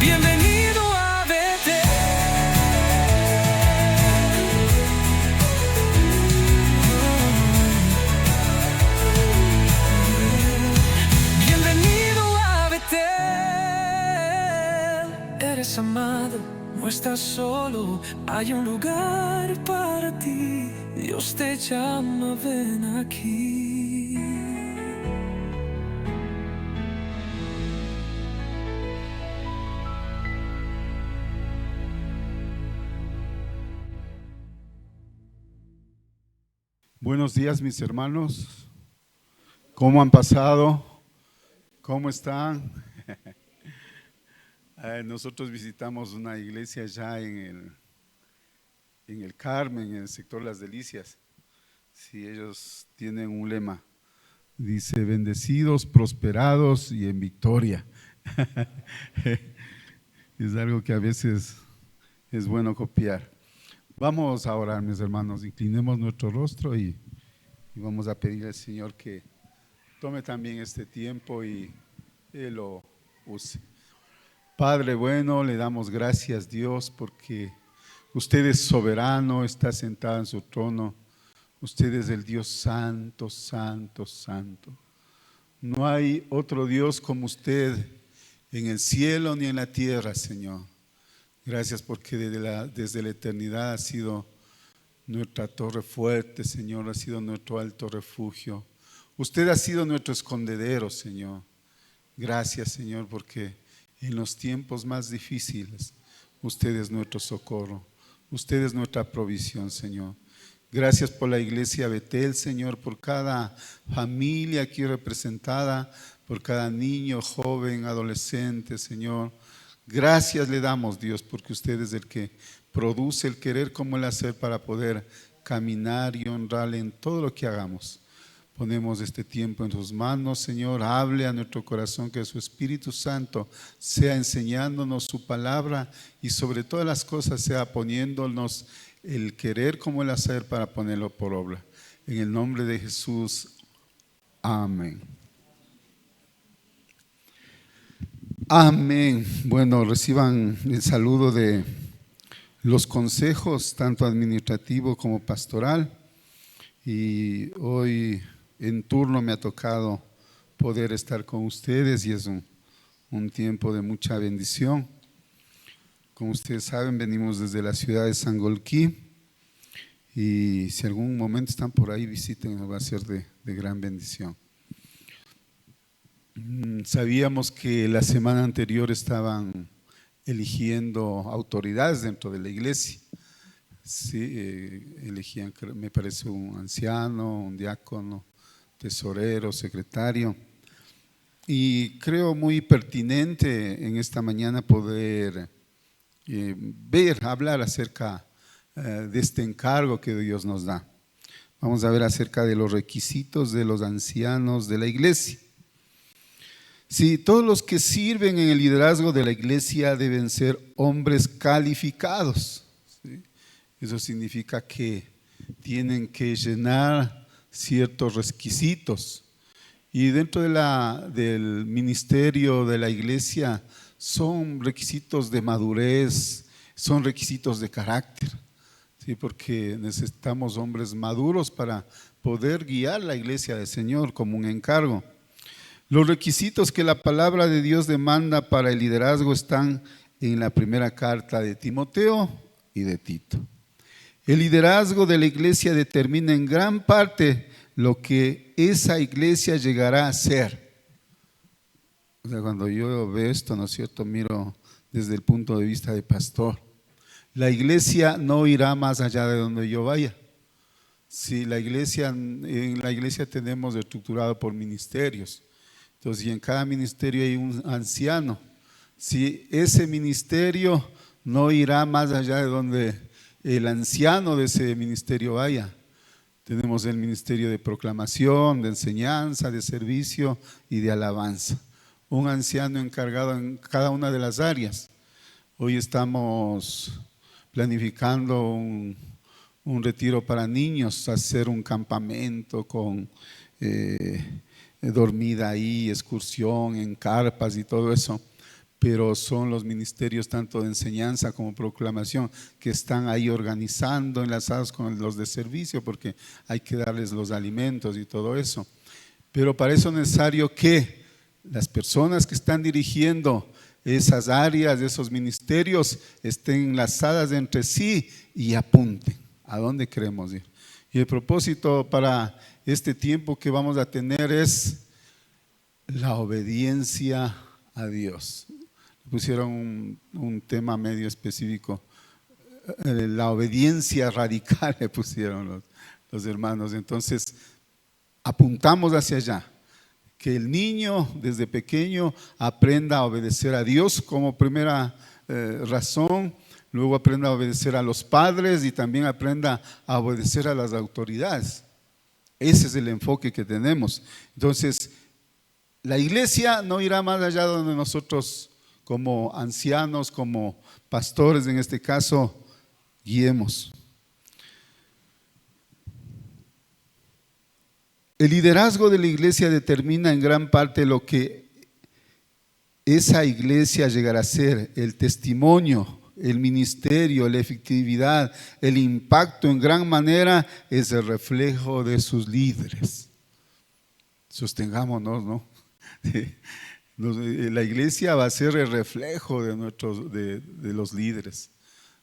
Bienvenido a Betel. Bienvenido a Betel. Eres amado, no estás solo, hay un lugar para ti. Dios te llama, ven aquí. Buenos días, mis hermanos. ¿Cómo han pasado? ¿Cómo están? Nosotros visitamos una iglesia ya en el Carmen, en el sector Las Delicias. Sí, ellos tienen un lema. Dice, bendecidos, prosperados y en victoria. Es algo que a veces es bueno copiar. Vamos a orar, mis hermanos, inclinemos nuestro rostro y vamos a pedir al Señor que tome también este tiempo y Él lo use. Padre bueno, le damos gracias, Dios, porque usted es soberano, está sentado en su trono. Usted es el Dios santo, santo, santo. No hay otro Dios como usted en el cielo ni en la tierra, Señor. Gracias porque desde la eternidad ha sido nuestra torre fuerte, Señor, ha sido nuestro alto refugio. Usted ha sido nuestro escondedero, Señor. Gracias, Señor, porque en los tiempos más difíciles, usted es nuestro socorro. Usted es nuestra provisión, Señor. Gracias por la iglesia Betel, Señor, por cada familia aquí representada, por cada niño, joven, adolescente, Señor. Gracias le damos, Dios, porque usted es el que produce el querer como el hacer para poder caminar y honrarle en todo lo que hagamos. Ponemos este tiempo en sus manos, Señor. Hable a nuestro corazón, que su Espíritu Santo sea enseñándonos su palabra y sobre todas las cosas sea poniéndonos el querer como el hacer para ponerlo por obra. En el nombre de Jesús, amén. Amén. Bueno, reciban el saludo de los consejos, tanto administrativo como pastoral. Y hoy en turno me ha tocado poder estar con ustedes y es un tiempo de mucha bendición. Como ustedes saben, venimos desde la ciudad de Sangolquí y si algún momento están por ahí, visiten, va a ser de gran bendición. Sabíamos que la semana anterior estaban eligiendo autoridades dentro de la iglesia. Sí, elegían, me parece, un anciano, un diácono, tesorero, secretario. Y creo muy pertinente en esta mañana poder hablar acerca de este encargo que Dios nos da. Vamos a ver acerca de los requisitos de los ancianos de la iglesia. Sí, todos los que sirven en el liderazgo de la iglesia deben ser hombres calificados. ¿Sí? Eso significa que tienen que llenar ciertos requisitos. Y dentro del ministerio de la iglesia son requisitos de madurez, son requisitos de carácter. ¿Sí? Porque necesitamos hombres maduros para poder guiar la iglesia del Señor como un encargo. Los requisitos que la palabra de Dios demanda para el liderazgo están en la primera carta de Timoteo y de Tito. El liderazgo de la iglesia determina en gran parte lo que esa iglesia llegará a ser. O sea, cuando yo veo esto, ¿no es cierto?, miro desde el punto de vista de pastor. La iglesia no irá más allá de donde yo vaya. Si en la iglesia tenemos estructurado por ministerios. Entonces, y en cada ministerio hay un anciano. Si ese ministerio no irá más allá de donde el anciano de ese ministerio vaya. Tenemos el ministerio de proclamación, de enseñanza, de servicio y de alabanza. Un anciano encargado en cada una de las áreas. Hoy estamos planificando un retiro para niños, hacer un campamento con dormida ahí, excursión en carpas y todo eso. pero son los ministerios tanto de enseñanza como proclamación que están ahí organizando, enlazados con los de servicio, porque hay que darles los alimentos y todo eso. Pero para eso es necesario que las personas que están dirigiendo esas áreas, esos ministerios, estén enlazadas entre sí y apunten a dónde queremos ir. Y el propósito para este tiempo que vamos a tener es la obediencia a Dios. Pusieron un tema medio específico, la obediencia radical le pusieron los hermanos. Entonces apuntamos hacia allá, que el niño desde pequeño aprenda a obedecer a Dios como primera razón, luego aprenda a obedecer a los padres y también aprenda a obedecer a las autoridades. Ese es el enfoque que tenemos. Entonces la iglesia no irá más allá donde nosotros como ancianos, como pastores en este caso, guiemos. El liderazgo de la iglesia determina en gran parte lo que esa iglesia llegará a ser, el testimonio, el ministerio, la efectividad, el impacto en gran manera es el reflejo de sus líderes. Sostengámonos, ¿no? La iglesia va a ser el reflejo de los líderes.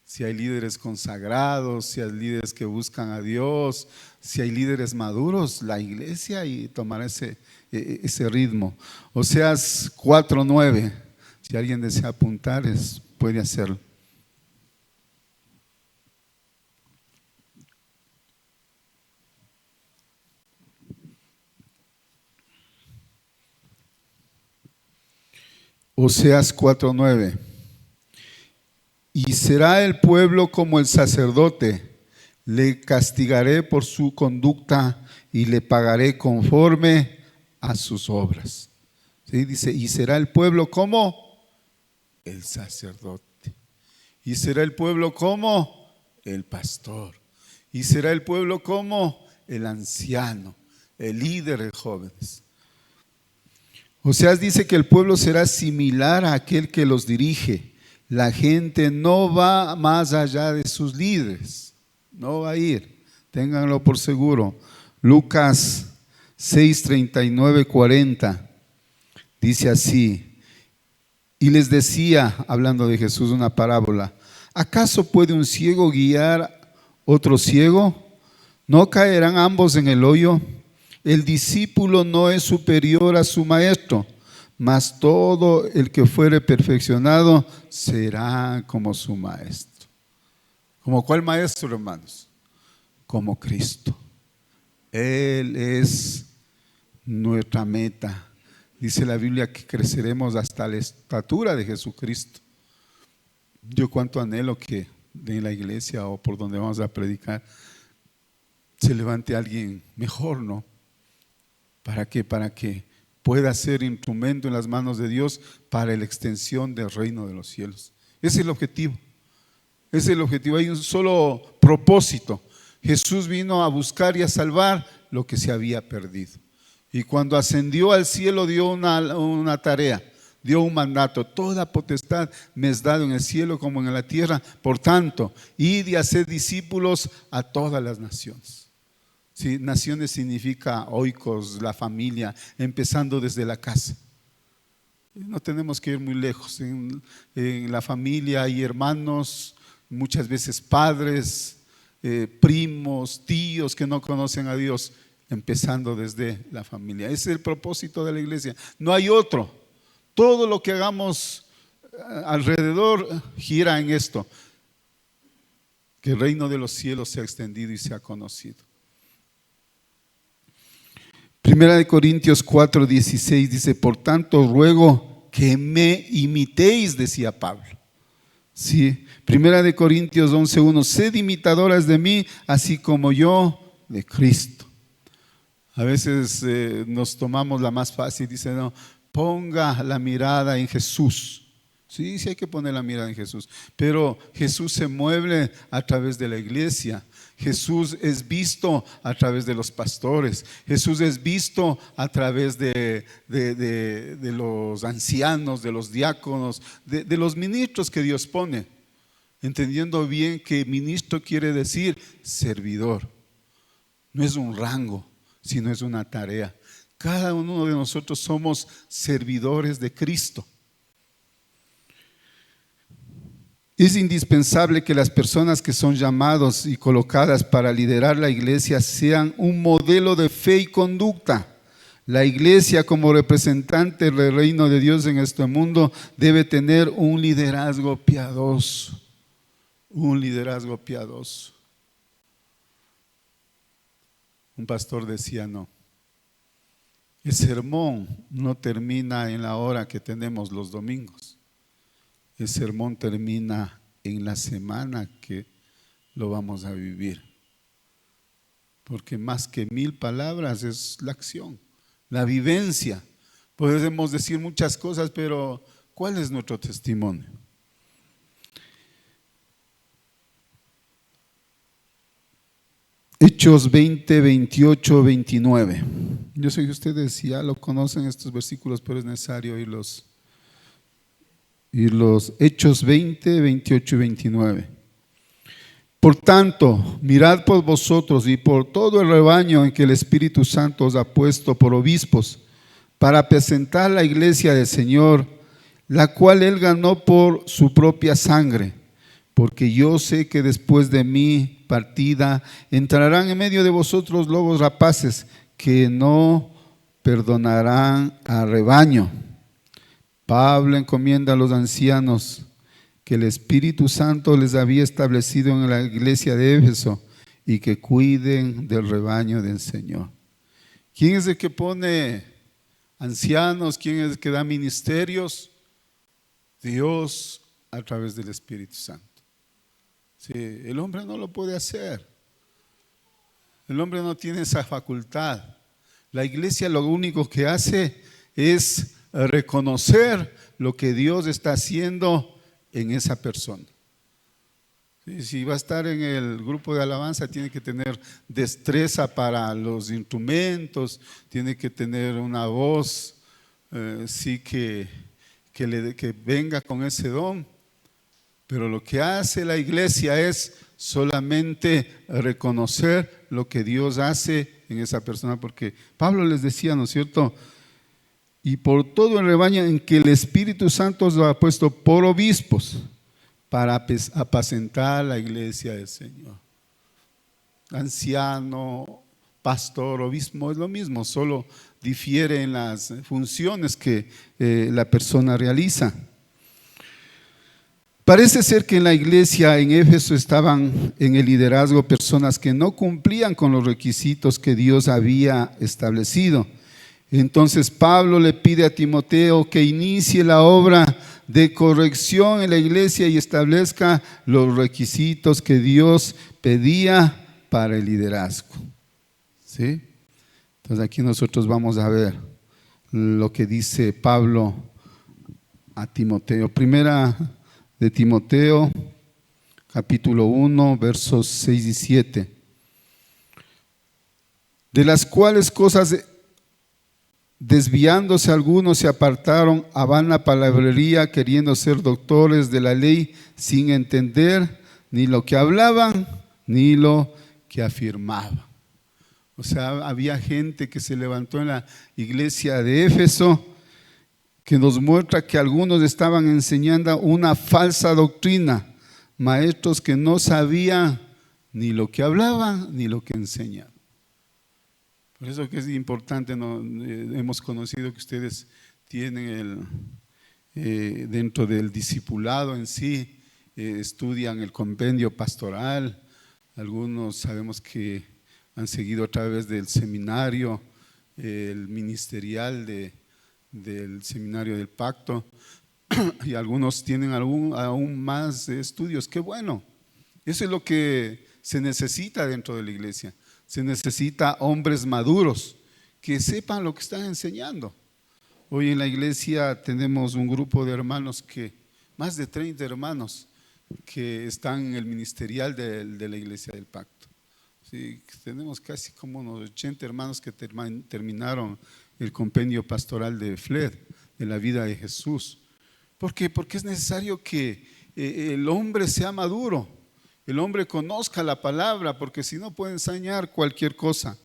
Si hay líderes consagrados, si hay líderes que buscan a Dios, si hay líderes maduros, la iglesia y tomará ese ritmo. Oseas 4:9, si alguien desea apuntar, puede hacerlo. Oseas 4:9. Y será el pueblo como el sacerdote, le castigaré por su conducta y le pagaré conforme a sus obras. ¿Sí? Dice, y será el pueblo como el sacerdote, y será el pueblo como el pastor, y será el pueblo como el anciano, el líder de jóvenes. Oseas dice que el pueblo será similar a aquel que los dirige. La gente no va más allá de sus líderes, no va a ir, ténganlo por seguro. Lucas 6:39-40 dice así, y les decía, hablando de Jesús, una parábola: ¿acaso puede un ciego guiar otro ciego? ¿No caerán ambos en el hoyo? El discípulo no es superior a su maestro, mas todo el que fuere perfeccionado será como su maestro. ¿Como cuál maestro, hermanos? Como Cristo. Él es nuestra meta. Dice la Biblia que creceremos hasta la estatura de Jesucristo. Yo cuánto anhelo que en la iglesia o por donde vamos a predicar se levante alguien mejor, ¿no? ¿Para qué? Para que pueda ser instrumento en las manos de Dios para la extensión del reino de los cielos. Ese es el objetivo. Ese es el objetivo. Hay un solo propósito. Jesús vino a buscar y a salvar lo que se había perdido. Y cuando ascendió al cielo dio una tarea, dio un mandato: toda potestad me es dado en el cielo como en la tierra. Por tanto, id y haced discípulos a todas las naciones. Sí, naciones significa oikos, la familia, empezando desde la casa. No tenemos que ir muy lejos. En la familia hay hermanos, muchas veces padres, primos, tíos que no conocen a Dios, empezando desde la familia. Ese es el propósito de la iglesia. No hay otro. Todo lo que hagamos alrededor gira en esto: que el reino de los cielos sea extendido y sea conocido. Primera de Corintios 4:16 dice: por tanto ruego que me imitéis, decía Pablo. Sí. Primera de Corintios 11:1: sed imitadoras de mí, así como yo de Cristo. A veces nos tomamos la más fácil, dice: no, ponga la mirada en Jesús. Sí, sí hay que poner la mirada en Jesús, pero Jesús se mueve a través de la iglesia. Jesús es visto a través de los pastores. Jesús es visto a través de los ancianos, de los diáconos, de los ministros que Dios pone. Entendiendo bien que ministro quiere decir servidor. No es un rango, sino es una tarea. Cada uno de nosotros somos servidores de Cristo. Es indispensable que las personas que son llamados y colocadas para liderar la iglesia sean un modelo de fe y conducta. La iglesia, como representante del reino de Dios en este mundo, debe tener un liderazgo piadoso. Un liderazgo piadoso. Un pastor decía, no, el sermón no termina en la hora que tenemos los domingos. El sermón termina en la semana que lo vamos a vivir. Porque más que 1000 palabras es la acción, la vivencia. Podemos decir muchas cosas, pero ¿cuál es nuestro testimonio? Hechos 20, 28, 29. Yo sé que ustedes ya lo conocen estos versículos, pero es necesario irlos. Hechos 20, 28 y 29. Por tanto, mirad por vosotros y por todo el rebaño en que el Espíritu Santo os ha puesto por obispos, para apacentar la iglesia del Señor, la cual Él ganó por su propia sangre. Porque yo sé que después de mi partida entrarán en medio de vosotros lobos rapaces que no perdonarán al rebaño. Pablo encomienda a los ancianos que el Espíritu Santo les había establecido en la iglesia de Éfeso y que cuiden del rebaño del Señor. ¿Quién es el que pone ancianos? ¿Quién es el que da ministerios? Dios a través del Espíritu Santo. Sí, el hombre no lo puede hacer. El hombre no tiene esa facultad. La iglesia lo único que hace es reconocer lo que Dios está haciendo en esa persona. Si va a estar en el grupo de alabanza, tiene que tener destreza para los instrumentos, tiene que tener una voz, sí que venga con ese don. Pero lo que hace la iglesia es solamente reconocer lo que Dios hace en esa persona, porque Pablo les decía, ¿no es cierto? Y por todo el rebaño en que el Espíritu Santo os ha puesto por obispos para apacentar la iglesia del Señor. Anciano, pastor, obispo es lo mismo, solo difiere en las funciones que la persona realiza. Parece ser que en la iglesia en Éfeso estaban en el liderazgo personas que no cumplían con los requisitos que Dios había establecido. Entonces Pablo le pide a Timoteo que inicie la obra de corrección en la iglesia y establezca los requisitos que Dios pedía para el liderazgo. ¿Sí? Entonces aquí nosotros vamos a ver lo que dice Pablo a Timoteo. Primera de Timoteo, capítulo 1, versos 6 y 7. De las cuales cosas desviándose algunos se apartaron a vana palabrería, queriendo ser doctores de la ley, sin entender ni lo que hablaban ni lo que afirmaban. O sea, había gente que se levantó en la iglesia de Éfeso, que nos muestra que algunos estaban enseñando una falsa doctrina, maestros que no sabían ni lo que hablaban ni lo que enseñaban. Por eso que es importante, ¿no? Hemos conocido que ustedes tienen dentro del discipulado en sí, estudian el compendio pastoral, algunos sabemos que han seguido a través del seminario, el ministerial del seminario del pacto, y algunos tienen aún más estudios. ¡Qué bueno! Eso es lo que se necesita dentro de la iglesia. Se necesita hombres maduros que sepan lo que están enseñando. Hoy en la iglesia tenemos un grupo de hermanos que más de 30 hermanos que están en el ministerial de la Iglesia del Pacto. Sí, tenemos casi como unos 80 hermanos que terminaron el compendio pastoral de FLED, de la vida de Jesús. ¿Por qué? Porque es necesario que el hombre sea maduro, el hombre conozca la palabra, porque si no puede enseñar cualquier cosa.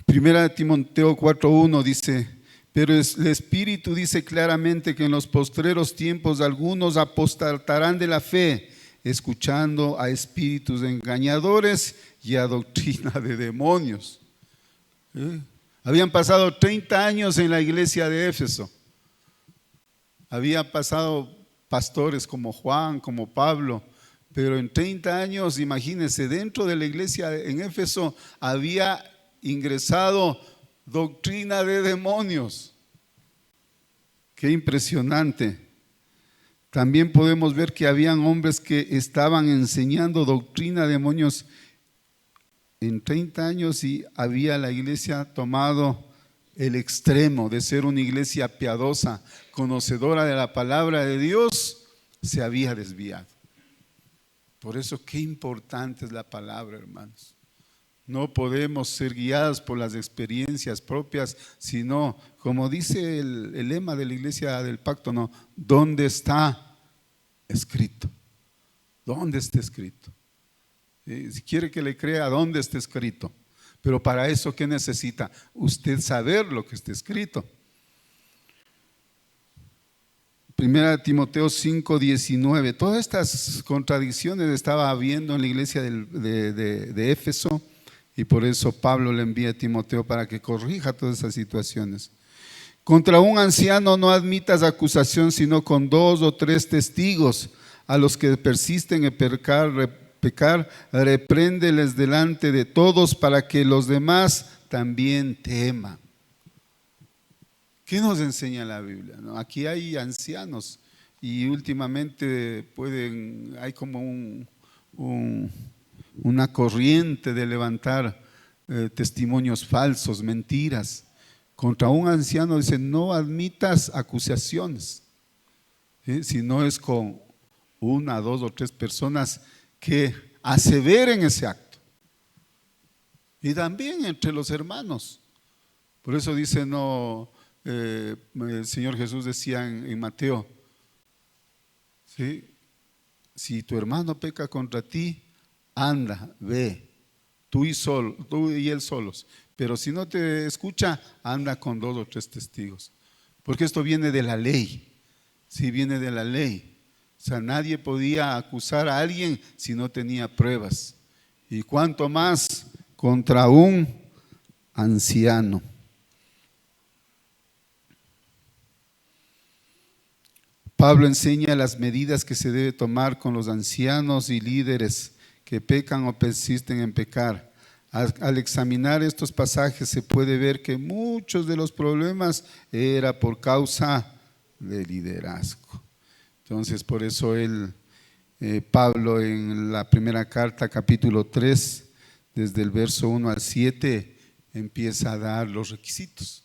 Primera de Timoteo 4:1 dice: pero el Espíritu dice claramente que en los postreros tiempos algunos apostatarán de la fe, escuchando a espíritus engañadores y a doctrina de demonios. Habían pasado 30 años en la iglesia de Éfeso. Habían pasado pastores como Juan, como Pablo, pero en 30 años, imagínense, dentro de la iglesia en Éfeso había ingresado doctrina de demonios. Qué impresionante. También podemos ver que habían hombres que estaban enseñando doctrina de demonios en 30 años y había la iglesia tomado el extremo de ser una iglesia piadosa, conocedora de la palabra de Dios, se había desviado. Por eso qué importante es la palabra, hermanos. No podemos ser guiados por las experiencias propias, sino, como dice el lema de la Iglesia del Pacto, no, ¿dónde está escrito? ¿Dónde está escrito? Si quiere que le crea, ¿dónde está escrito? Pero para eso, ¿qué necesita? Usted saber lo que está escrito. Primera Timoteo 5:19. Todas estas contradicciones estaba habiendo en la iglesia de Éfeso. Y por eso Pablo le envía a Timoteo para que corrija todas esas situaciones. Contra un anciano no admitas acusación, sino con 2 o 3 testigos. A los que persisten en pecar, repréndeles delante de todos para que los demás también teman. ¿Qué nos enseña la Biblia? ¿No? Aquí hay ancianos y últimamente hay como una corriente de levantar testimonios falsos, mentiras. Contra un anciano dice: no admitas acusaciones, ¿sí? Si no es con 1, 2 o 3 personas que aseveren ese acto. Y también entre los hermanos. Por eso dice, el Señor Jesús decía en Mateo, ¿sí? Si tu hermano peca contra ti, anda, ve, tú y él solos. Pero si no te escucha, anda con 2 o 3 testigos. Porque esto viene de la ley. Sí, viene de la ley. O sea, nadie podía acusar a alguien si no tenía pruebas. Y cuánto más contra un anciano. Pablo enseña las medidas que se debe tomar con los ancianos y líderes que pecan o persisten en pecar. Al examinar estos pasajes se puede ver que muchos de los problemas era por causa de liderazgo. Entonces, por eso Pablo en la primera carta, capítulo 3, desde el verso 1 al 7, empieza a dar los requisitos.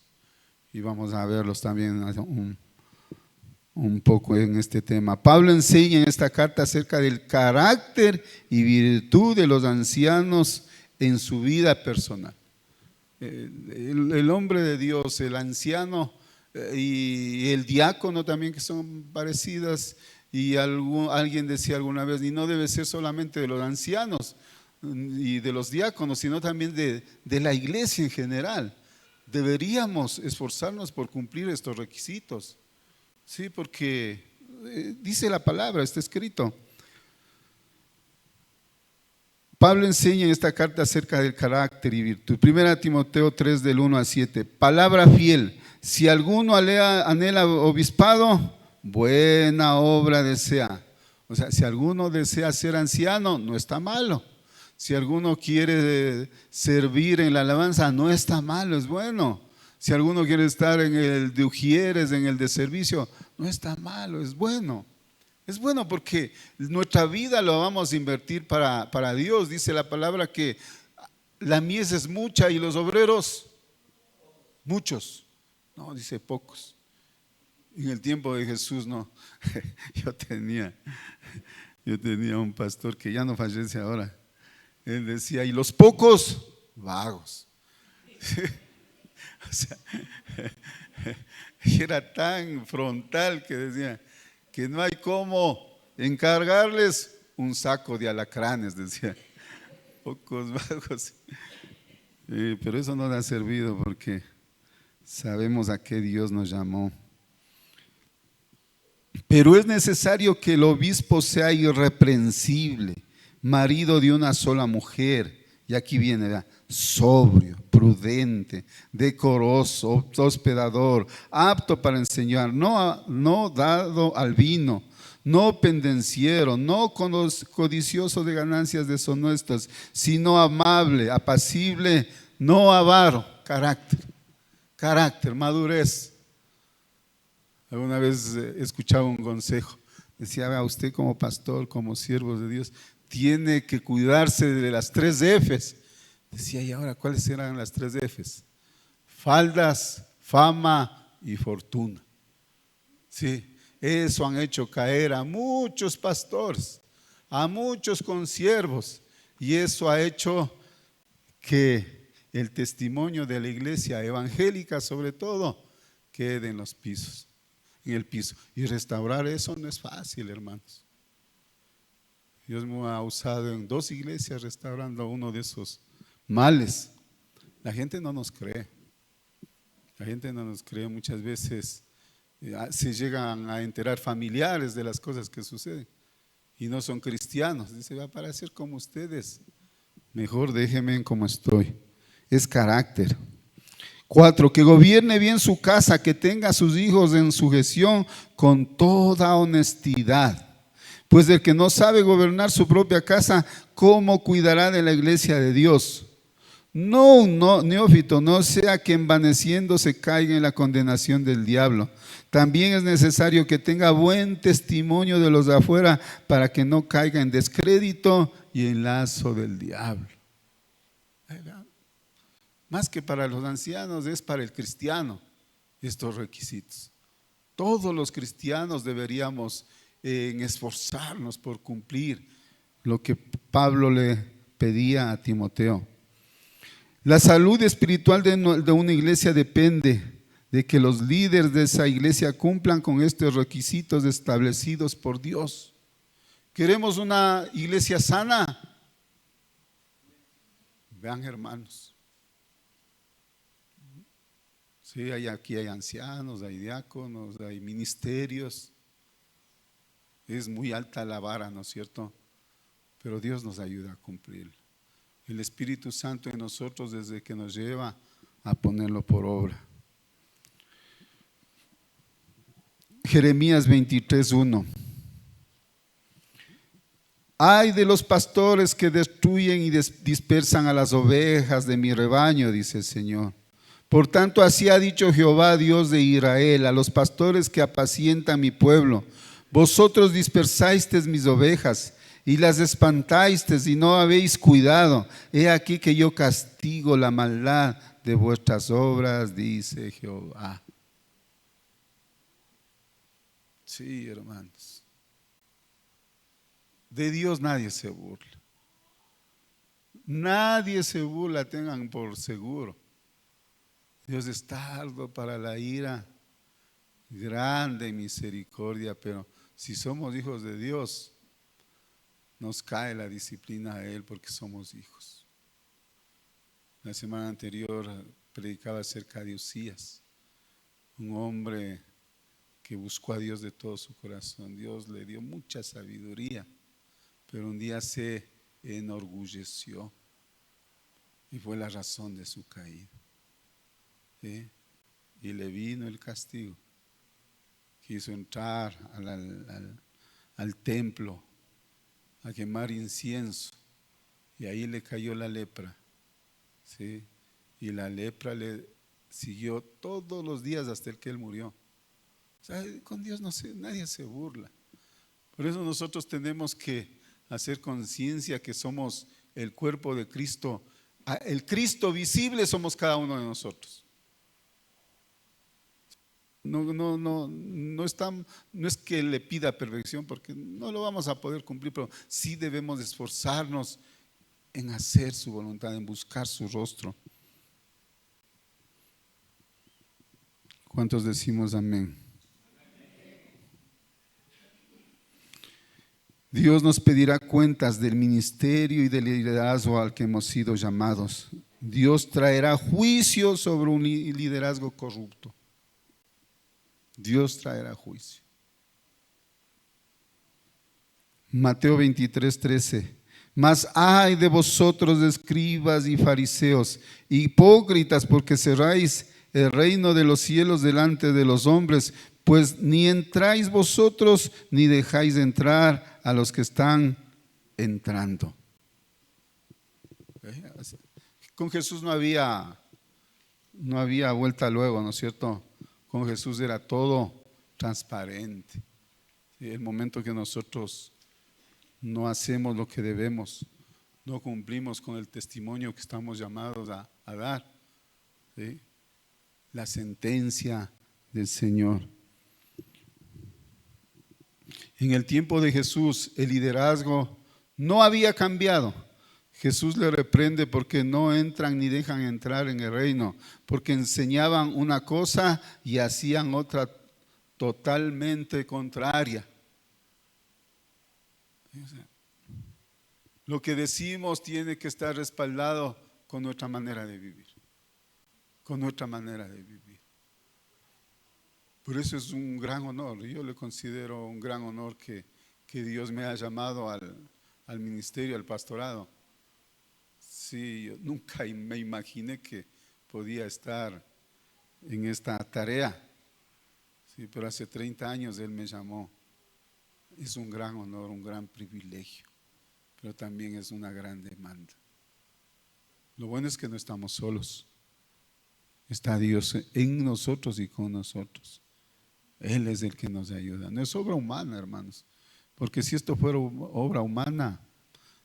Y vamos a verlos también un poco en este tema. Pablo enseña en esta carta acerca del carácter y virtud de los ancianos en su vida personal. El hombre de Dios, el anciano y el diácono también, que son parecidas, y alguien decía alguna vez, y no debe ser solamente de los ancianos y de los diáconos, sino también de la iglesia en general. Deberíamos esforzarnos por cumplir estos requisitos. Sí, porque dice la palabra, está escrito. Pablo enseña en esta carta acerca del carácter y virtud. Primera Timoteo 3, del 1 al 7. Palabra fiel: si alguno anhela obispado, buena obra desea. O sea, si alguno desea ser anciano, no está malo. Si alguno quiere servir en la alabanza, no está malo, es bueno. Si alguno quiere estar en el de ujieres, en el de servicio, no está malo, es bueno. Es bueno porque nuestra vida la vamos a invertir para Dios. Dice la palabra que la mies es mucha y los obreros muchos. No, dice pocos. En el tiempo de Jesús no. Yo tenía un pastor que ya no fallece ahora. Él decía, y los pocos vagos. O sea, y era tan frontal que decía que no hay cómo encargarles un saco de alacranes, decía. Pocos vagos. Pero eso no le ha servido porque sabemos a qué Dios nos llamó. Pero es necesario que el obispo sea irreprensible, marido de una sola mujer. Y aquí viene, ¿verdad? Sobrio, prudente, decoroso, hospedador, apto para enseñar, no dado al vino, no pendenciero, no codicioso de ganancias deshonestas, sino amable, apacible, no avaro. Carácter, madurez. Alguna vez escuchaba un consejo, decía, vea, usted como pastor, como siervo de Dios, tiene que cuidarse de las 3 Fs. Decía, ¿y ahora cuáles eran las 3 Fs? Faldas, fama y fortuna. Sí, eso han hecho caer a muchos pastores, a muchos consiervos, y eso ha hecho que el testimonio de la iglesia evangélica, sobre todo, quede en el piso. Y restaurar eso no es fácil, hermanos. Dios me ha usado en 2 iglesias restaurando uno de esos males. La gente no nos cree. La gente no nos cree. Muchas veces se llegan a enterar familiares de las cosas que suceden y no son cristianos. Dice, va a parecer como ustedes. Mejor déjenme como estoy. Es carácter. 4, que gobierne bien su casa, que tenga a sus hijos en sujeción con toda honestidad. Pues el que no sabe gobernar su propia casa, ¿cómo cuidará de la iglesia de Dios? No, neófito, no sea que envaneciéndose caiga en la condenación del diablo. También es necesario que tenga buen testimonio de los de afuera para que no caiga en descrédito y en lazo del diablo. Más que para los ancianos, es para el cristiano estos requisitos. Todos los cristianos deberíamos esforzarnos por cumplir lo que Pablo le pedía a Timoteo. La salud espiritual de una iglesia depende de que los líderes de esa iglesia cumplan con estos requisitos establecidos por Dios. ¿Queremos una iglesia sana? Vean, hermanos. Sí, aquí hay ancianos, hay diáconos, hay ministerios. Es muy alta la vara, ¿no es cierto? Pero Dios nos ayuda a cumplir. El Espíritu Santo en nosotros desde que nos lleva a ponerlo por obra. Jeremías 23:1. Ay de los pastores que destruyen y dispersan a las ovejas de mi rebaño, dice el Señor. Por tanto, así ha dicho Jehová, Dios de Israel, a los pastores que apacientan mi pueblo: vosotros dispersasteis mis ovejas y las espantasteis y no habéis cuidado. He aquí que yo castigo la maldad de vuestras obras, dice Jehová. Sí, hermanos. De Dios nadie se burla. Nadie se burla, tengan por seguro. Dios es tardo para la ira, grande en misericordia, pero si somos hijos de Dios, nos cae la disciplina a Él porque somos hijos. La semana anterior predicaba acerca de Usías, un hombre que buscó a Dios de todo su corazón. Dios le dio mucha sabiduría, pero un día se enorgulleció y fue la razón de su caída. ¿Sí? Y le vino el castigo. Quiso entrar al templo a quemar incienso y ahí le cayó la lepra. ¿Sí? Y la lepra le siguió todos los días hasta el que él murió. O sea, con Dios nadie se burla. Por eso nosotros tenemos que hacer conciencia que somos el cuerpo de Cristo. El Cristo visible somos cada uno de nosotros. No es que le pida perfección, porque no lo vamos a poder cumplir, pero sí debemos esforzarnos en hacer su voluntad, en buscar su rostro. ¿Cuántos decimos amén? Dios nos pedirá cuentas del ministerio y del liderazgo al que hemos sido llamados. Dios traerá juicio sobre un liderazgo corrupto. Dios traerá juicio. Mateo 23:13. Mas ay de vosotros, escribas y fariseos, hipócritas, porque cerráis el reino de los cielos delante de los hombres, pues ni entráis vosotros ni dejáis entrar a los que están entrando. Con Jesús no había vuelta luego, ¿no es cierto? Con Jesús era todo transparente. El momento que nosotros no hacemos lo que debemos, no cumplimos con el testimonio que estamos llamados a dar, ¿sí? La sentencia del Señor. En el tiempo de Jesús, el liderazgo no había cambiado. Jesús le reprende porque no entran ni dejan entrar en el reino, porque enseñaban una cosa y hacían otra totalmente contraria. Lo que decimos tiene que estar respaldado con nuestra manera de vivir, con nuestra manera de vivir. Por eso es un gran honor, yo le considero un gran honor que Dios me haya llamado al ministerio, al pastorado. Sí, yo nunca me imaginé que podía estar en esta tarea, sí, pero hace 30 años Él me llamó. Es un gran honor, un gran privilegio, pero también es una gran demanda. Lo bueno es que no estamos solos. Está Dios en nosotros y con nosotros. Él es el que nos ayuda. No es obra humana, hermanos, porque si esto fuera obra humana,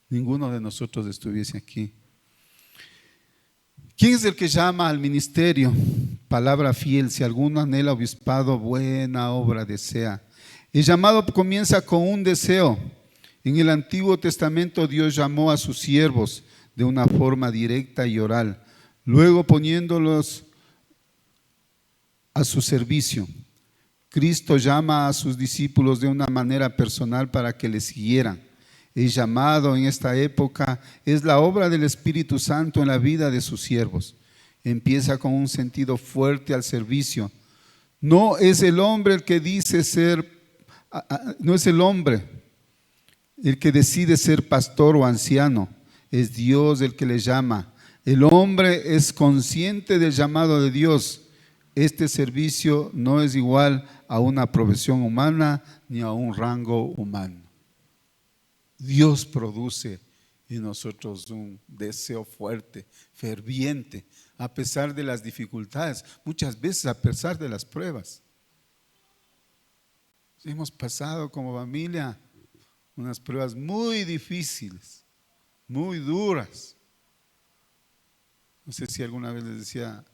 ninguno de nosotros estuviese aquí. ¿Quién es el que llama al ministerio? Palabra fiel: si alguno anhela obispado, buena obra desea. El llamado comienza con un deseo. En el Antiguo Testamento Dios llamó a sus siervos de una forma directa y oral, luego poniéndolos a su servicio. Cristo llama a sus discípulos de una manera personal para que le siguieran. El llamado en esta época es la obra del Espíritu Santo en la vida de sus siervos. Empieza con un sentido fuerte al servicio. No es el hombre el que dice ser, no es el hombre el que decide ser pastor o anciano, es Dios el que le llama. El hombre es consciente del llamado de Dios. Este servicio no es igual a una profesión humana ni a un rango humano. Dios produce en nosotros un deseo fuerte, ferviente, a pesar de las dificultades, muchas veces a pesar de las pruebas. Hemos pasado como familia unas pruebas muy difíciles, muy duras. No sé si alguna vez les decía,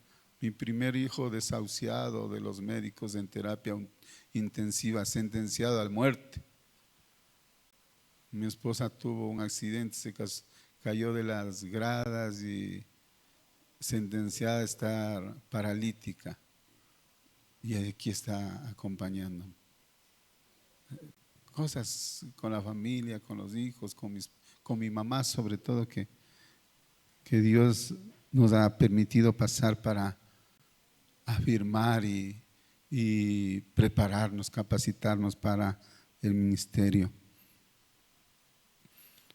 mi primer hijo desahuciado de los médicos en terapia intensiva, sentenciado a muerte. Mi esposa tuvo un accidente, se cayó de las gradas y sentenciada a estar paralítica. Y aquí está acompañándome. Cosas con la familia, con los hijos, con mi mamá sobre todo, que Dios nos ha permitido pasar para afirmar y prepararnos, capacitarnos para el ministerio.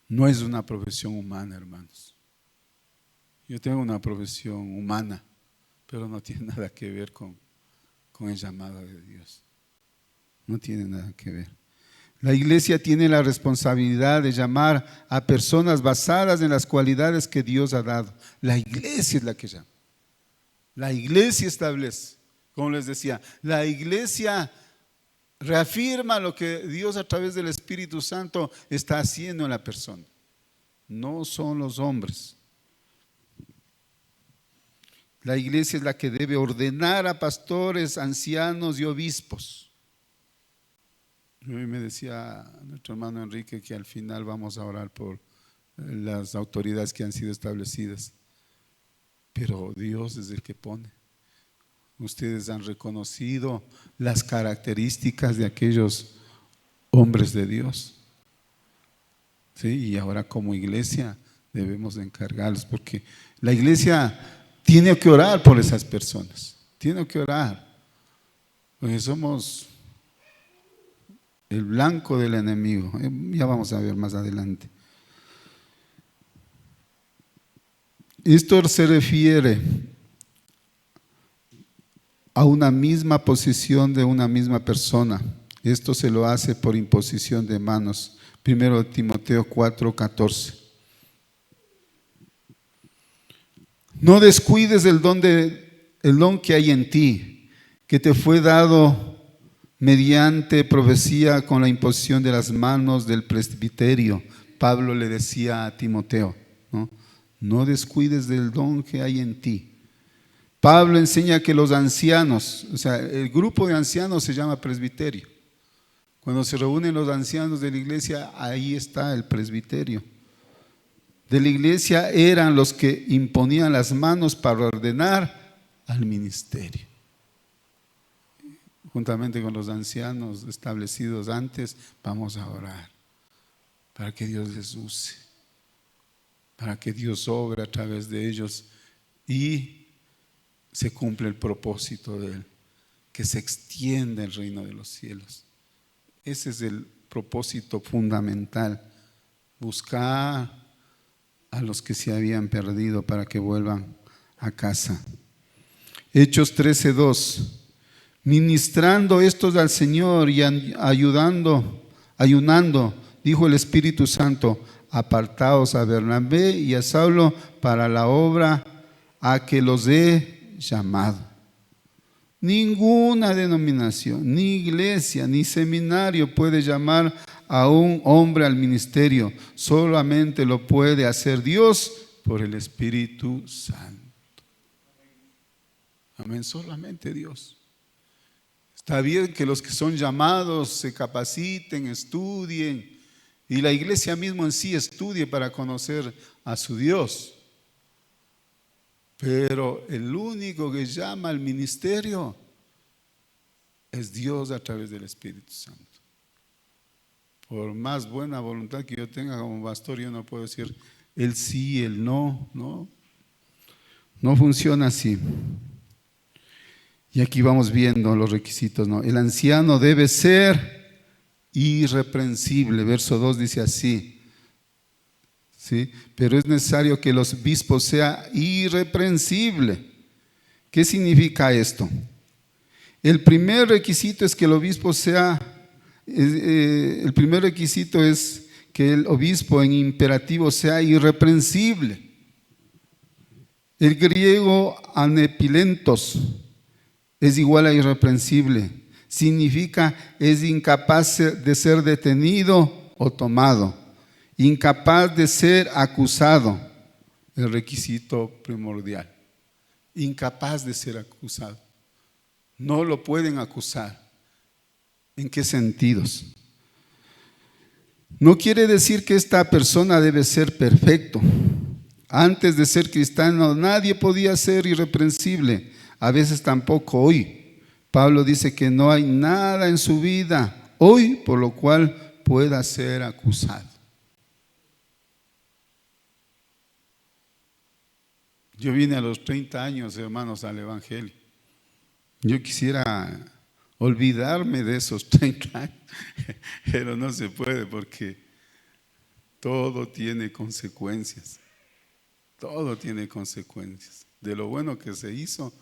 No es una profesión humana, hermanos. Yo tengo una profesión humana, pero no tiene nada que ver con el llamado de Dios. No tiene nada que ver. La iglesia tiene la responsabilidad de llamar a personas basadas en las cualidades que Dios ha dado. La iglesia es la que llama. La iglesia establece, como les decía, la iglesia reafirma lo que Dios a través del Espíritu Santo está haciendo en la persona. No son los hombres. La iglesia es la que debe ordenar a pastores, ancianos y obispos. Hoy me decía nuestro hermano Enrique que al final vamos a orar por las autoridades que han sido establecidas. Pero Dios es el que pone. Ustedes han reconocido las características de aquellos hombres de Dios. Sí, y ahora como iglesia debemos encargarlos, porque la iglesia tiene que orar por esas personas, tiene que orar, porque somos el blanco del enemigo. Ya vamos a ver más adelante. Esto se refiere a una misma posición de una misma persona. Esto se lo hace por imposición de manos. 1 Timoteo 4:14. No descuides el don que hay en ti, que te fue dado mediante profecía con la imposición de las manos del presbiterio. Pablo le decía a Timoteo, no descuides del don que hay en ti. Pablo enseña que los ancianos, o sea, el grupo de ancianos se llama presbiterio. Cuando se reúnen los ancianos de la iglesia, ahí está el presbiterio. De la iglesia eran los que imponían las manos para ordenar al ministerio. Juntamente con los ancianos establecidos antes, vamos a orar para que Dios les use, para que Dios obre a través de ellos y se cumple el propósito de Él, que se extienda el reino de los cielos. Ese es el propósito fundamental, buscar a los que se habían perdido para que vuelvan a casa. Hechos 13:2. Ministrando estos al Señor y ayunando, dijo el Espíritu Santo, apartaos a Bernabé y a Saulo para la obra a que los he llamado. Ninguna denominación, ni iglesia, ni seminario puede llamar a un hombre al ministerio. Solamente lo puede hacer Dios por el Espíritu Santo. Amén, solamente Dios. Está bien que los que son llamados se capaciten, estudien, y la iglesia misma en sí estudie para conocer a su Dios. Pero el único que llama al ministerio es Dios a través del Espíritu Santo. Por más buena voluntad que yo tenga como pastor, yo no puedo decir el sí, el no, no. No funciona así. Y aquí vamos viendo los requisitos, ¿no? El anciano debe ser irreprensible. Verso 2 dice así. ¿Sí? Pero es necesario que los obispos sea irreprensible. ¿Qué significa esto? El primer requisito es que el obispo sea, el primer requisito es que el obispo en imperativo sea irreprensible. El griego anepilentos es igual a irreprensible. Significa es incapaz de ser detenido o tomado. Incapaz de ser acusado, el requisito primordial. Incapaz de ser acusado. No lo pueden acusar. ¿En qué sentidos? No quiere decir que esta persona debe ser perfecto. Antes de ser cristiano nadie podía ser irreprensible. A veces tampoco hoy. Pablo dice que no hay nada en su vida hoy por lo cual pueda ser acusado. Yo vine a los 30 años, hermanos, al Evangelio. Yo quisiera olvidarme de esos 30 años, pero no se puede porque todo tiene consecuencias. Todo tiene consecuencias. De lo bueno que se hizo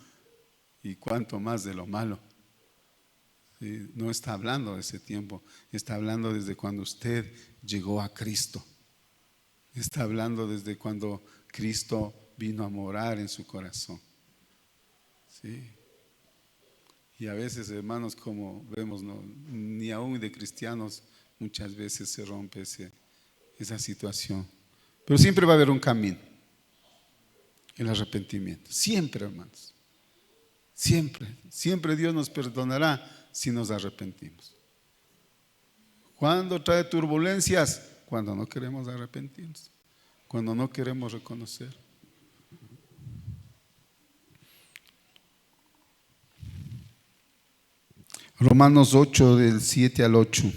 y cuanto más de lo malo. ¿Sí? No está hablando de ese tiempo, está hablando desde cuando usted llegó a Cristo. Está hablando desde cuando Cristo vino a morar en su corazón. ¿Sí? Y a veces, hermanos, como vemos, no, ni aún de cristianos muchas veces se rompe esa situación. Pero siempre va a haber un camino. el arrepentimiento. Siempre, hermanos. Siempre Dios nos perdonará si nos arrepentimos. ¿Cuándo trae turbulencias? Cuando no queremos arrepentirnos, cuando no queremos reconocer. Romanos 8, del 7 al 8.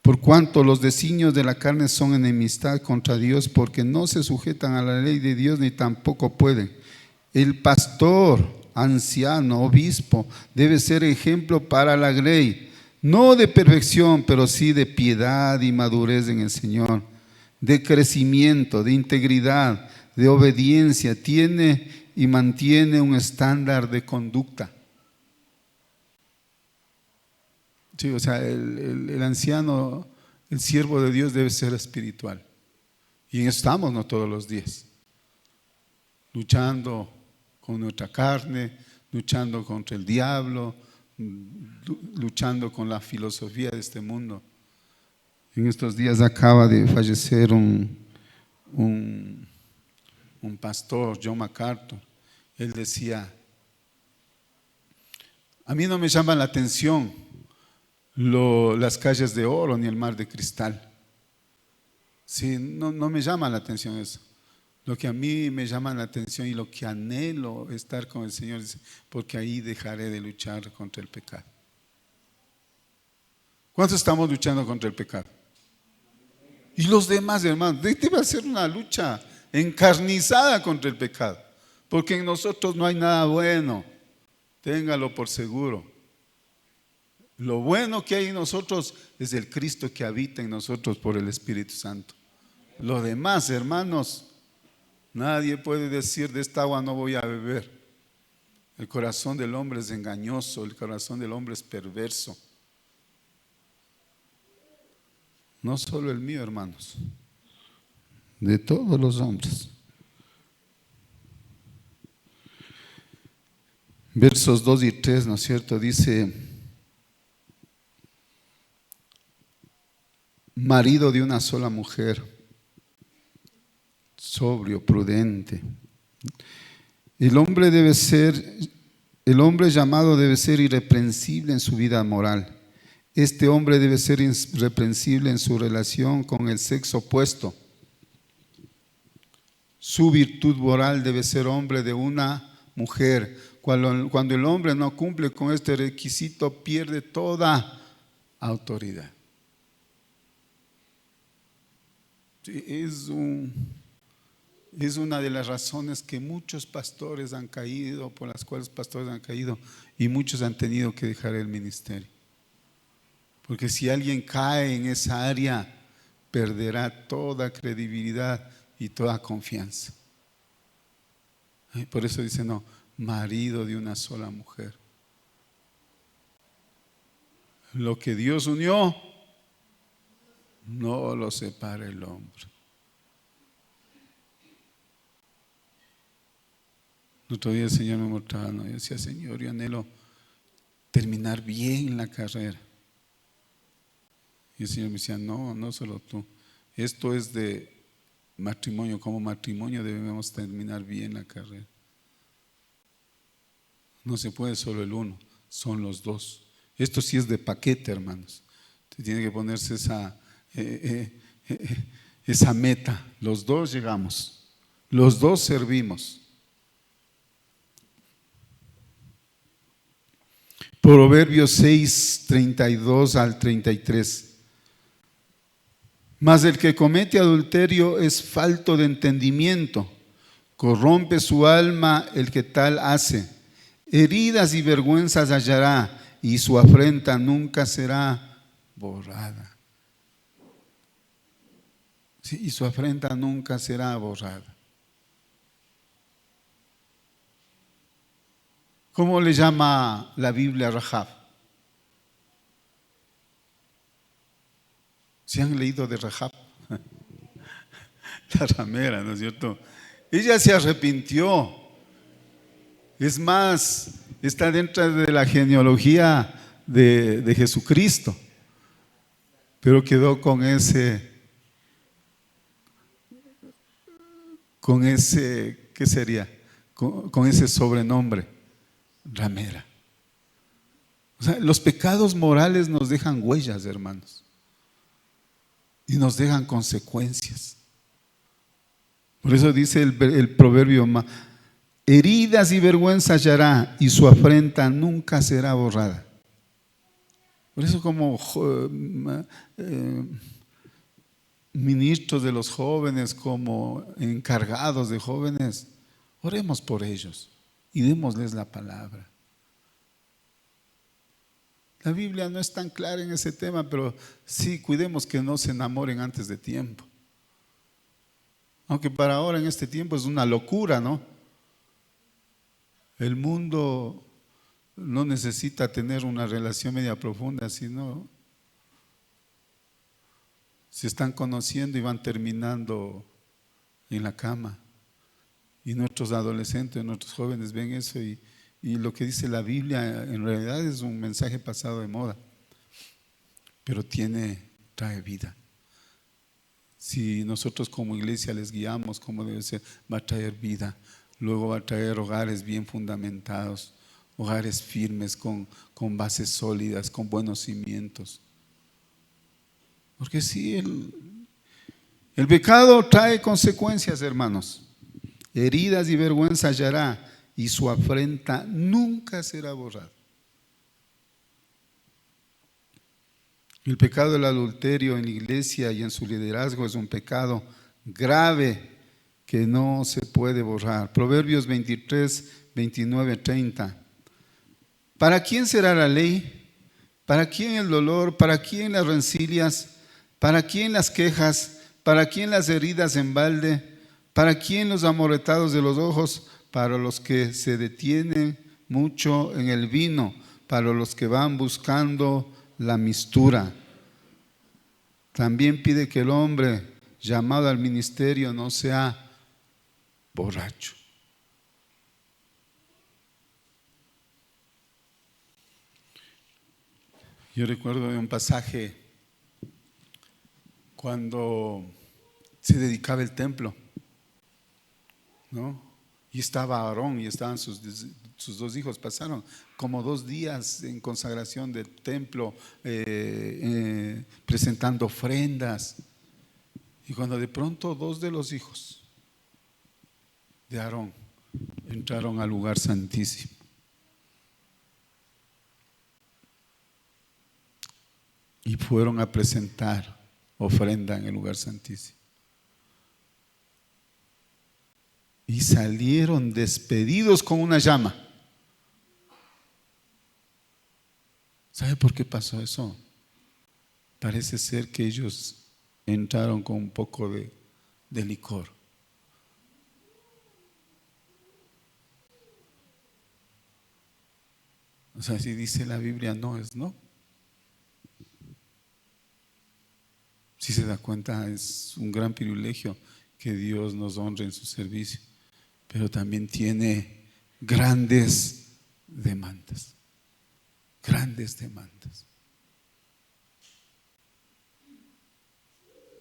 Por cuanto los designios de la carne son enemistad contra Dios, porque no se sujetan a la ley de Dios ni tampoco pueden. El pastor, anciano, obispo, debe ser ejemplo para la grey, no de perfección, pero sí de piedad y madurez en el Señor, de crecimiento, de integridad, de obediencia. Tiene y mantiene un estándar de conducta. Sí, o sea, el anciano, el siervo de Dios debe ser espiritual. Y estamos, no todos los días, luchando con nuestra carne, luchando contra el diablo, luchando con la filosofía de este mundo. En estos días acaba de fallecer un pastor, John MacArthur. Él decía: a mí no me llama la atención las calles de oro ni el mar de cristal. Sí, no me llama la atención eso. Lo que a mí me llama la atención y lo que anhelo es estar con el Señor, porque ahí dejaré de luchar contra el pecado. ¿Cuántos estamos luchando contra el pecado? Y los demás, hermanos, debe ser una lucha encarnizada contra el pecado, porque en nosotros no hay nada bueno, téngalo por seguro. Lo bueno que hay en nosotros es el Cristo que habita en nosotros por el Espíritu Santo. Lo demás, hermanos, nadie puede decir: de esta agua no voy a beber. El corazón del hombre es engañoso, el corazón del hombre es perverso. No solo el mío, hermanos, de todos los hombres. Versos 2 y 3, ¿no es cierto? Dice: marido de una sola mujer, sobrio, prudente. El hombre llamado debe ser irreprensible en su vida moral. Este hombre debe ser irreprensible en su relación con el sexo opuesto. Su virtud moral debe ser hombre de una mujer. Cuando el hombre no cumple con este requisito, pierde toda autoridad. Es una de las razones que muchos pastores han caído, por las cuales pastores han caído, y muchos han tenido que dejar el ministerio. Porque si alguien cae en esa área, perderá toda credibilidad y toda confianza. Por eso dice: no, marido de una sola mujer. Lo que Dios unió, no lo separa el hombre. El otro día el Señor me mostraba, yo decía: Señor, yo anhelo terminar bien la carrera. Y el Señor me decía: no solo tú, esto es de matrimonio. Como matrimonio debemos terminar bien la carrera. No se puede solo el uno, son los dos. Esto sí es de paquete, hermanos. Tiene que ponerse esa meta. Los dos llegamos, los dos servimos. Proverbios 6, 32 al 33. Mas el que comete adulterio es falto de entendimiento, corrompe su alma el que tal hace. Heridas y vergüenzas hallará, y su afrenta nunca será borrada. Sí, y su afrenta nunca será borrada. ¿Cómo le llama la Biblia a Rahab? ¿Se han leído de Rahab? La ramera, ¿no es cierto? Ella se arrepintió. Es más, está dentro de la genealogía de Jesucristo, pero quedó con con ese, ¿qué sería? Con ese sobrenombre, ramera. O sea, los pecados morales nos dejan huellas, hermanos, y nos dejan consecuencias. Por eso dice el proverbio, heridas y vergüenza hallará, y su afrenta nunca será borrada. Por eso como ministros de los jóvenes, como encargados de jóvenes, oremos por ellos y démosles la palabra. La Biblia no es tan clara en ese tema, pero sí cuidemos que no se enamoren antes de tiempo. Aunque para ahora en este tiempo es una locura, ¿no? El mundo no necesita tener una relación media profunda, sino se están conociendo y van terminando en la cama. Y nuestros adolescentes, nuestros jóvenes ven eso y lo que dice la Biblia en realidad es un mensaje pasado de moda, pero trae vida. Si nosotros como iglesia les guiamos como debe ser, va a traer vida. Luego va a traer hogares bien fundamentados, hogares firmes, con bases sólidas, con buenos cimientos. Porque sí, el pecado trae consecuencias, hermanos. Heridas y vergüenza hallará, y su afrenta nunca será borrada. El pecado del adulterio en la iglesia y en su liderazgo es un pecado grave que no se puede borrar. Proverbios 23, 29, 30. ¿Para quién será la ley? ¿Para quién el dolor? ¿Para quién las rencillas? ¿Para quién las quejas? ¿Para quién las heridas en balde? ¿Para quién los amoretados de los ojos? Para los que se detienen mucho en el vino, para los que van buscando la mistura. También pide que el hombre llamado al ministerio no sea borracho. Yo recuerdo de un pasaje cuando se dedicaba el templo, ¿no? Y estaba Aarón y estaban sus dos hijos. Pasaron como 2 días en consagración del templo, presentando ofrendas. Y cuando de pronto 2 de los hijos de Aarón entraron al lugar santísimo, y fueron a presentar ofrenda en el lugar santísimo. Y salieron despedidos con una llama. ¿Sabe por qué pasó eso? Parece ser que ellos entraron con un poco de licor. O sea, si dice la Biblia no es no. Si se da cuenta, es un gran privilegio que Dios nos honre en su servicio, pero también tiene grandes demandas. Grandes demandas.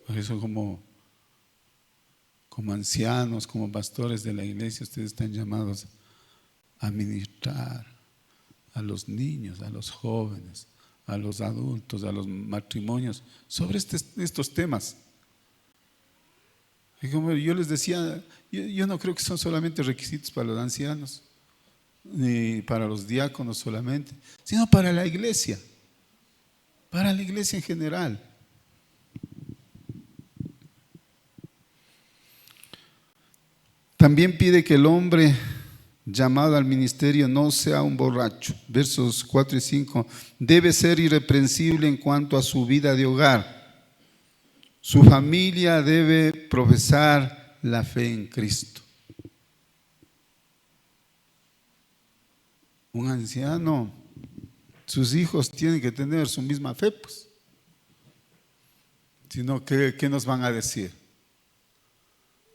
Por eso como ancianos, como pastores de la iglesia, ustedes están llamados a ministrar a los niños, a los jóvenes, a los adultos, a los matrimonios, sobre estos temas. Y como yo les decía, yo no creo que son solamente requisitos para los ancianos, ni para los diáconos solamente, sino para la iglesia en general. También pide que el hombre llamado al ministerio no sea un borracho. Versos 4 y 5. Debe ser irreprensible en cuanto a su vida de hogar. Su familia debe profesar la fe en Cristo. Un anciano, sus hijos tienen que tener su misma fe, pues. Si no, ¿qué nos van a decir?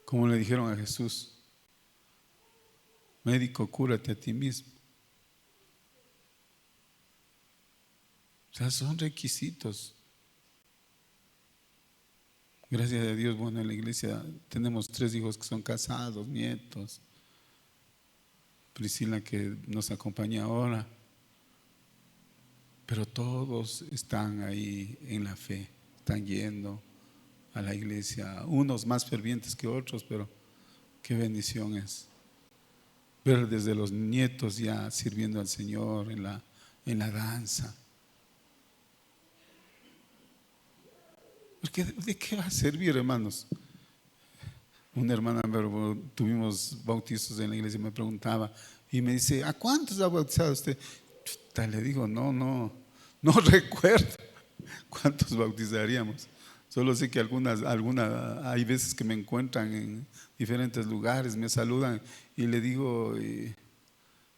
Como le dijeron a Jesús: médico, cúrate a ti mismo. O sea, son requisitos. Gracias a Dios, bueno, en la iglesia tenemos 3 hijos que son casados, nietos. Priscila que nos acompaña ahora. Pero todos están ahí en la fe, están yendo a la iglesia, unos más fervientes que otros, pero qué bendición es ver desde los nietos ya sirviendo al Señor en la danza. Porque ¿de qué va a servir, hermanos? Una hermana, tuvimos bautizos en la iglesia, me preguntaba y me dice, ¿a cuántos ha bautizado usted? Le digo, no recuerdo cuántos bautizaríamos. Solo sé que hay veces que me encuentran en diferentes lugares, me saludan y le digo,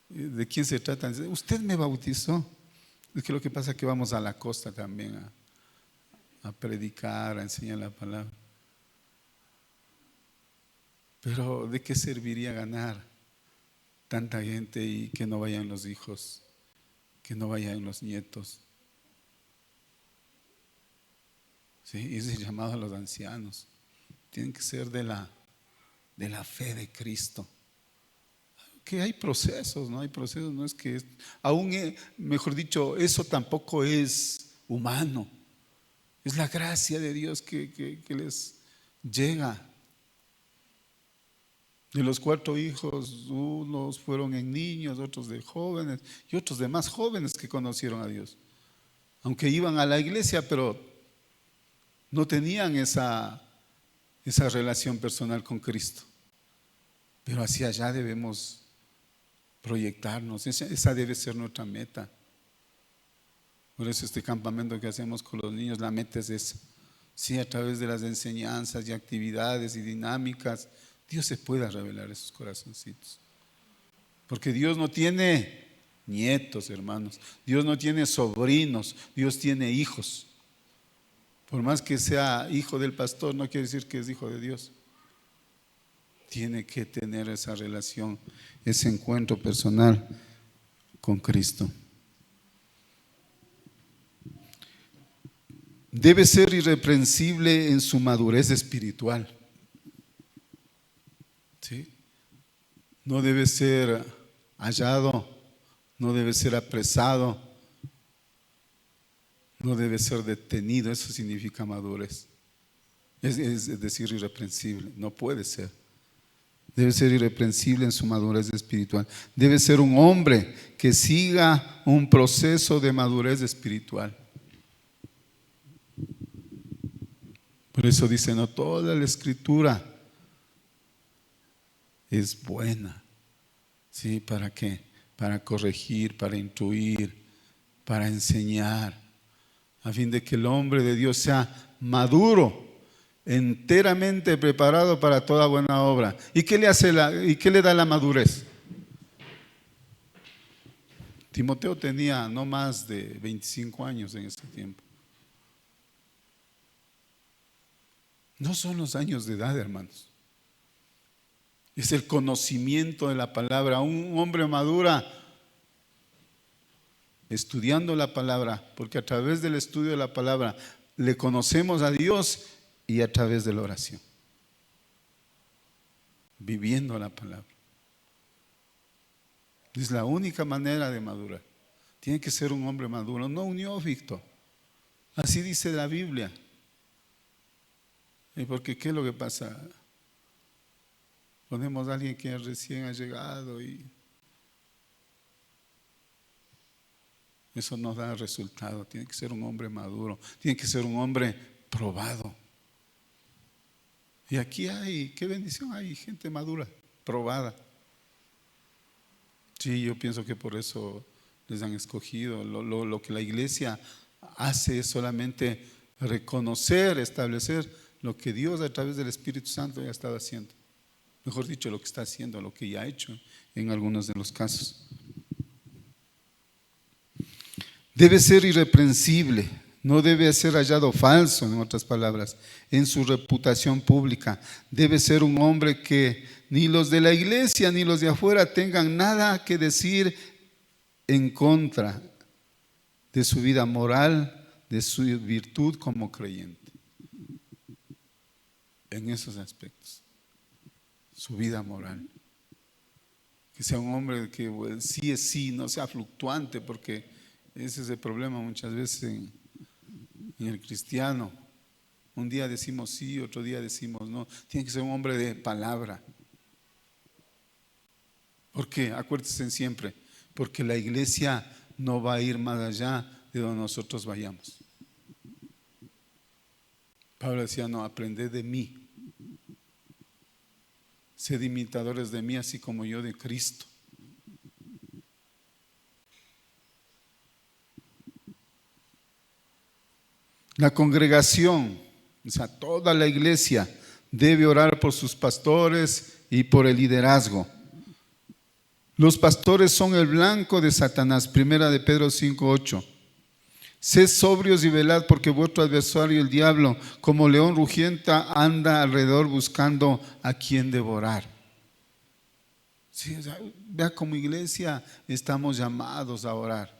¿de quién se trata? Dice, usted me bautizó. Es que lo que pasa es que vamos a la costa también a predicar, a enseñar la palabra. Pero ¿de qué serviría ganar tanta gente y que no vayan los hijos, que no vayan los nietos? Sí, es el llamado a los ancianos. Tienen que ser de la fe de Cristo. Que hay procesos, ¿no? Hay procesos, no es que aún, mejor dicho, eso tampoco es humano. Es la gracia de Dios que les llega. De los 4 hijos, unos fueron en niños, otros de jóvenes y otros de más jóvenes que conocieron a Dios. Aunque iban a la iglesia, pero no tenían esa relación personal con Cristo. Pero hacia allá debemos proyectarnos, esa debe ser nuestra meta. Por eso este campamento que hacemos con los niños, la meta es esa. Sí, a través de las enseñanzas y actividades y dinámicas, Dios se pueda revelar esos corazoncitos. Porque Dios no tiene nietos, hermanos. Dios no tiene sobrinos. Dios tiene hijos. Por más que sea hijo del pastor, no quiere decir que es hijo de Dios. Tiene que tener esa relación, ese encuentro personal con Cristo. Debe ser irreprensible en su madurez espiritual. ¿Sí? No debe ser hallado, no debe ser apresado, no debe ser detenido. Eso significa madurez. Es decir, irreprensible. No puede ser. Debe ser irreprensible en su madurez espiritual. Debe ser un hombre que siga un proceso de madurez espiritual. Por eso dice, no toda la escritura es buena. ¿Sí? ¿Para qué? Para corregir, para instruir, para enseñar, a fin de que el hombre de Dios sea maduro, enteramente preparado para toda buena obra. ¿Y qué le da la madurez? Timoteo tenía no más de 25 años en ese tiempo. No son los años de edad, hermanos. Es el conocimiento de la palabra. Un hombre madura estudiando la palabra, porque a través del estudio de la palabra le conocemos a Dios, y a través de la oración, viviendo la palabra. Es la única manera de madurar. Tiene que ser un hombre maduro, no un neófito. Así dice la Biblia. Porque ¿qué es lo que pasa? Ponemos a alguien que recién ha llegado y eso no da resultado. Tiene que ser un hombre maduro, tiene que ser un hombre probado. Y aquí hay, qué bendición, hay gente madura, probada. Sí, yo pienso que por eso les han escogido. Lo que la iglesia hace es solamente reconocer, establecer lo que Dios a través del Espíritu Santo ya estaba haciendo. Mejor dicho, lo que está haciendo, lo que ya ha hecho en algunos de los casos. Debe ser irreprensible, no debe ser hallado falso, en otras palabras, en su reputación pública. Debe ser un hombre que ni los de la iglesia ni los de afuera tengan nada que decir en contra de su vida moral, de su virtud como creyente. en esos aspectos. Su vida moral. Que sea un hombre que sí es sí, no sea fluctuante, porque ese es el problema muchas veces en el cristiano. Un día decimos sí, otro día decimos no. Tiene que ser un hombre de palabra. ¿Por qué? Acuérdense siempre, porque la iglesia no va a ir más allá de donde nosotros vayamos. Pablo decía, no, aprended de mí. Sed imitadores de mí, así como yo de Cristo. La congregación, o sea, toda la iglesia debe orar por sus pastores y por el liderazgo. Los pastores son el blanco de Satanás, primera de Pedro 5:8. Sed sobrios y velad, porque vuestro adversario el diablo, como león rugiente, anda alrededor buscando a quien devorar. Sí, o sea, vea, como iglesia estamos llamados a orar.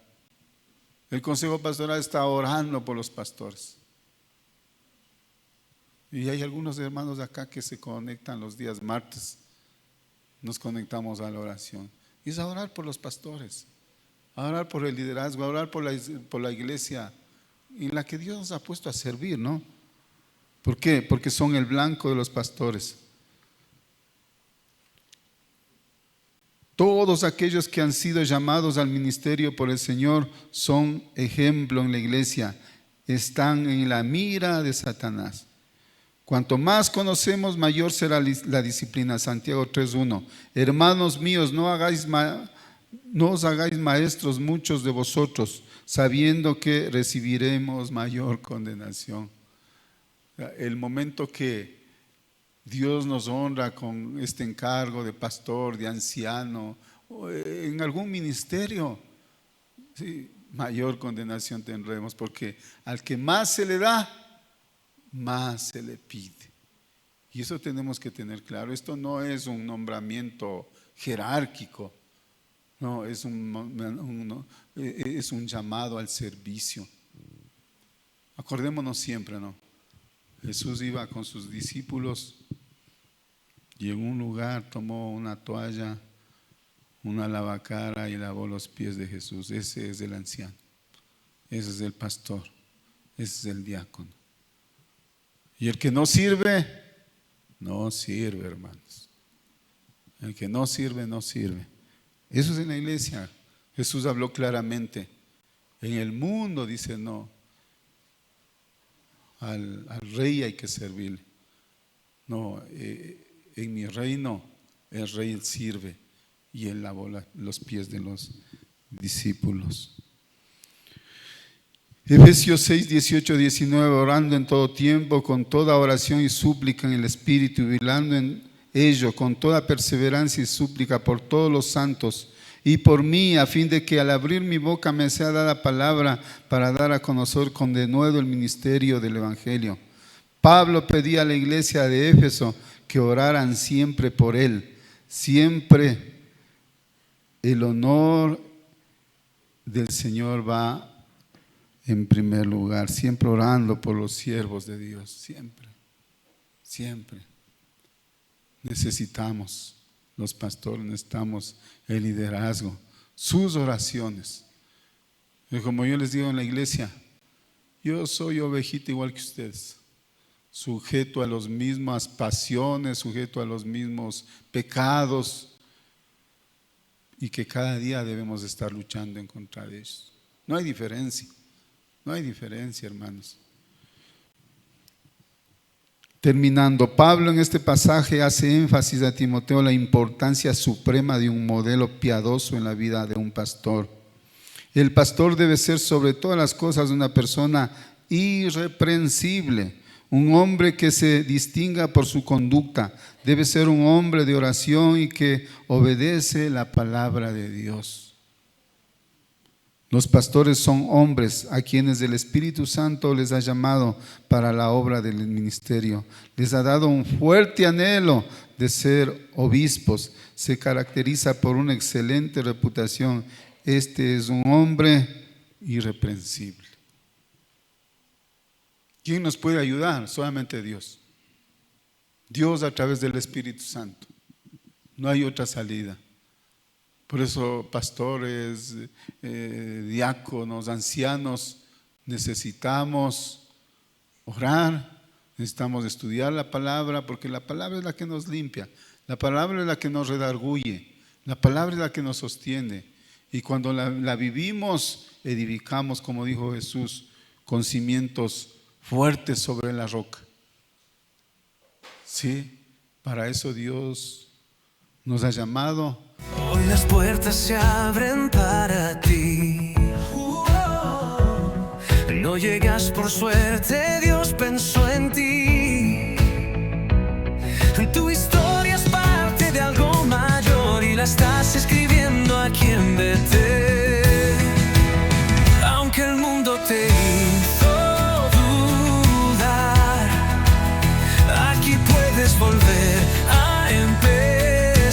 El consejo pastoral está orando por los pastores. Y hay algunos hermanos de acá que se conectan los días martes. Nos conectamos a la oración. Y es a orar por los pastores, a orar por el liderazgo, a orar por la iglesia en la que Dios nos ha puesto a servir, ¿no? ¿Por qué? Porque son el blanco de los pastores. Todos aquellos que han sido llamados al ministerio por el Señor son ejemplo en la iglesia, están en la mira de Satanás. Cuanto más conocemos, mayor será la disciplina. Santiago 3:1. Hermanos míos, no os hagáis maestros muchos de vosotros, sabiendo que recibiremos mayor condenación. El momento que Dios nos honra con este encargo de pastor, de anciano, en algún ministerio, sí, mayor condenación tendremos, porque al que más se le da, más se le pide. Y eso tenemos que tener claro. Esto no es un nombramiento jerárquico, no, es un llamado al servicio. Acordémonos siempre, ¿no? Jesús iba con sus discípulos y en un lugar tomó una toalla, una lavacara y lavó los pies de Jesús. Ese es el anciano, ese es el pastor, ese es el diácono. Y el que no sirve, no sirve, hermanos. El que no sirve, no sirve. Eso es en la iglesia. Jesús habló claramente. En el mundo, dice, no. Al rey hay que servirle. No, en mi reino el rey sirve. Y él lavó los pies de los discípulos. Efesios 6, 18, 19, orando en todo tiempo, con toda oración y súplica en el Espíritu, y velando en ello, con toda perseverancia y súplica por todos los santos, y por mí, a fin de que al abrir mi boca me sea dada palabra para dar a conocer con denuedo el ministerio del Evangelio. Pablo pedía a la iglesia de Éfeso que oraran siempre por él, siempre el honor del Señor va en primer lugar, siempre orando por los siervos de Dios, siempre, siempre. Necesitamos los pastores, necesitamos el liderazgo, sus oraciones. Y como yo les digo en la iglesia, yo soy ovejita igual que ustedes, sujeto a las mismas pasiones, sujeto a los mismos pecados, y que cada día debemos estar luchando en contra de ellos. No hay diferencia. No hay diferencia, hermanos. Terminando, Pablo en este pasaje hace énfasis a Timoteo la importancia suprema de un modelo piadoso en la vida de un pastor. El pastor debe ser sobre todas las cosas una persona irreprensible, un hombre que se distinga por su conducta. Debe ser un hombre de oración y que obedece la palabra de Dios. Los pastores son hombres a quienes el Espíritu Santo les ha llamado para la obra del ministerio. Les ha dado un fuerte anhelo de ser obispos. Se caracteriza por una excelente reputación. Este es un hombre irreprensible. ¿Quién nos puede ayudar? Solamente Dios. Dios a través del Espíritu Santo. No hay otra salida. Por eso pastores, diáconos, ancianos, necesitamos orar, necesitamos estudiar la palabra, porque la palabra es la que nos limpia, la palabra es la que nos redarguye, la palabra es la que nos sostiene. Y cuando la vivimos, edificamos, como dijo Jesús, con cimientos fuertes sobre la roca. Sí, para eso Dios nos ha llamado. Hoy las puertas se abren para ti. No llegas por suerte, Dios pensó en ti. Tu historia es parte de algo mayor y la estás escribiendo aquí en Betel. Aunque el mundo te hizo dudar, aquí puedes volver a empezar.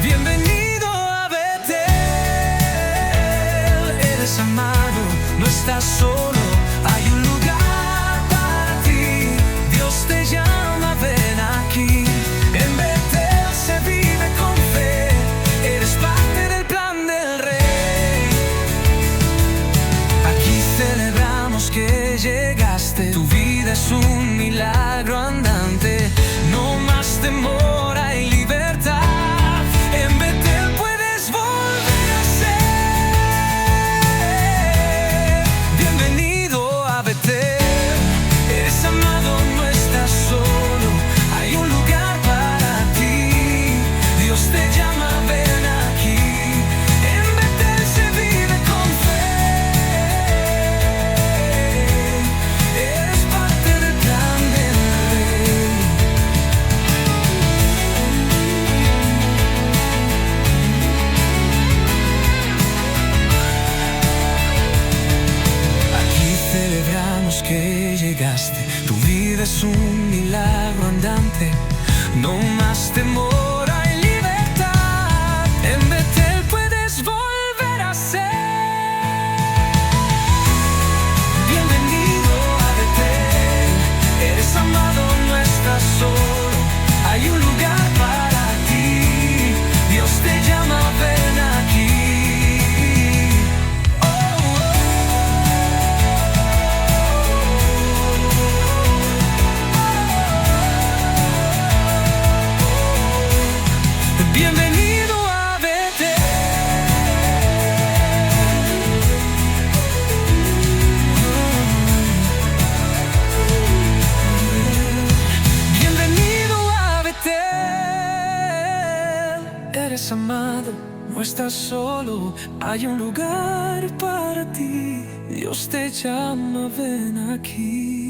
Bienvenido a Betel. Eres amado, no estás solo, hay un lugar para ti. Dios te llama, ven aquí. En Betel se vive con fe, eres parte del plan del Rey. Aquí celebramos que llegaste, tu vida es un milagro andante. No más temor, hay libertad. En Betel puedes volver a ser. Bienvenido a Betel. Eres amado, no estás solo, hay un lugar para ti. Dios te llama, ven aquí. En Betel se vive con fe, eres parte del plan del Rey. Aquí celebramos que llegaste, tu vida es un milagro andante. No más temor, hay libertad. En Betel puedes volver a ser. Bienvenido a Betel. Eres amado, no estás solo, hay un lugar para ti. Dios te llama, ven aquí. Bienvenido a Betel. Bienvenido a Betel. Eres amado, no estás solo, hay un lugar para ti. Dios te llama, ven aquí.